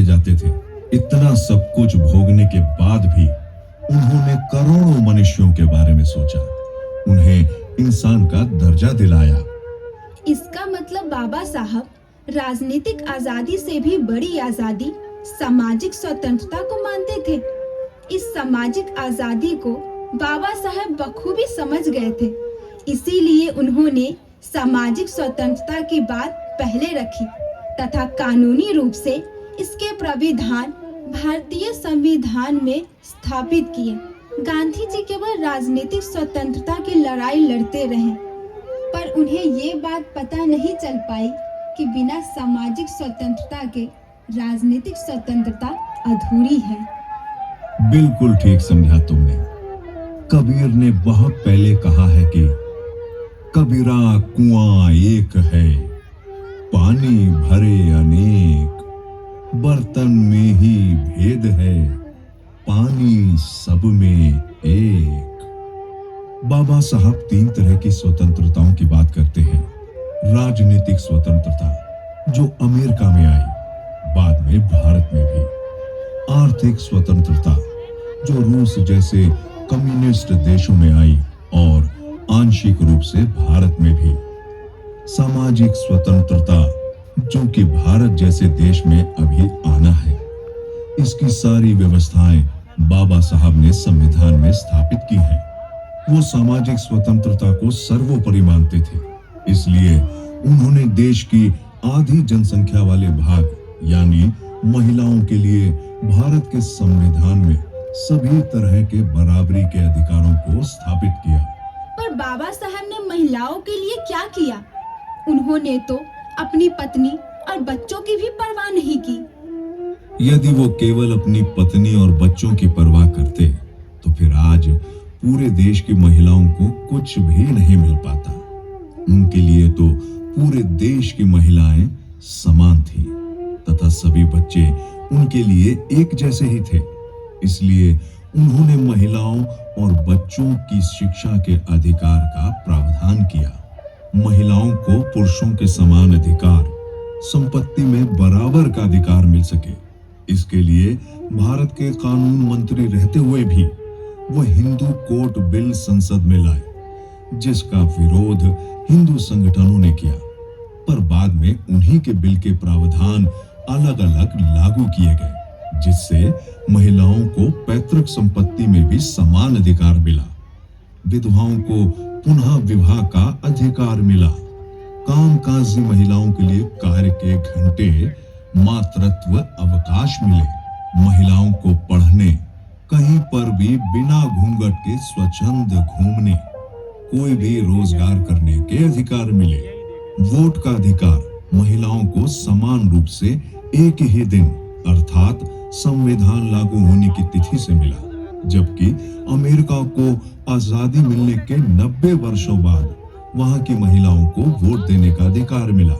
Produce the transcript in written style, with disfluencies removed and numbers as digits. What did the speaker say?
जाते थे। इतना सब कुछ भोगने के बाद भी उन्होंने करोड़ों मनुष्यों के बारे में सोचा, उन्हें इंसान का दर्जा दिलाया। इसका मतलब बाबा साहब राजनीतिक आजादी से भी बड़ी आजादी सामाजिक स्वतंत्रता को मानते थे। इस सामाजिक आजादी को बाबा साहब बखूबी समझ गए थे, इसीलिए उन्होंने सामाजिक स्वतंत्रता की बात पहले रखी तथा कानूनी रूप से इसके प्राविधान भारतीय संविधान में स्थापित किए। गांधी जी केवल राजनीतिक स्वतंत्रता की लड़ाई लड़ते रहे, पर उन्हें ये बात पता नहीं चल पाई कि बिना सामाजिक स्वतंत्रता के राजनीतिक स्वतंत्रता अधूरी है। बिल्कुल ठीक समझा तुमने। कबीर ने बहुत पहले कहा है कि कबीरा कुआं एक है, पानी भरे अनेक, बर्तन में ही भेद है, पानी सब में एक। बाबा साहब तीन तरह की स्वतंत्रताओं की बात करते हैं। राजनीतिक स्वतंत्रता जो अमेरिका में आई, बाद में भारत में भी। आर्थिक स्वतंत्रता जो रूस जैसे कम्युनिस्ट देशों में आई और आंशिक रूप से भारत में भी। सामाजिक स्वतंत्रता जो कि भारत जैसे देश में अभी आना है। इसकी सारी व्यवस्थाएं बाबा साहब ने संविधान में स्थापित की हैं। वो सामाजिक स्वतंत्रता को सर्वोपरि मानते थे, इसलिए उन्होंने देश की आधी जनसंख्या वाले भाग यानी महिलाओं के लिए भारत के संविधान में सभी तरह के बराबरी के अधिकारों को स्थापित किया। पर बाबा साहब ने महिलाओं के लिए क्या किया? उन्होंने तो अपनी पत्नी और बच्चों की भी परवाह नहीं की। यदि वो केवल अपनी पत्नी और बच्चों की परवाह करते तो फिर आज पूरे देश की महिलाओं को कुछ भी नहीं मिल पाता। उनके लिए तो पूरे देश की महिलाएं समान थी तथा सभी बच्चे उनके लिए एक जैसे ही थे। इसलिए उन्होंने महिलाओं और बच्चों की शिक्षा के अधिकार का प्रावधान किया। महिलाओं को पुरुषों के समान अधिकार, संपत्ति में बराबर का अधिकार मिल सके, इसके लिए भारत के कानून मंत्री रहते हुए भी वो हिंदू कोर्ट बिल संसद में लाए, जिसका विरोध हिंदू संगठनों ने किया। पर बाद में उन्हीं के बिल के प्रावधान अलग अलग लागू किए गए, जिससे महिलाओं को पैतृक संपत्ति में भी समान अधिकार मिला। विधवाओं को पुनः विवाह का अधिकार मिला। कामकाजी महिलाओं के लिए कार्य के घंटे, मातृत्व अवकाश मिले। महिलाओं को पढ़ने, कहीं पर भी बिना घूंघट के स्वच्छंद घूमने, कोई भी रोजगार करने के अधिकार मिले। वोट का अधिकार महिलाओं को समान रूप से एक ही दिन अर्थात संविधान लागू होने की तिथि से मिला, जबकि अमेरिका को आजादी मिलने के 90 वर्षों बाद वहां की महिलाओं को वोट देने का अधिकार मिला।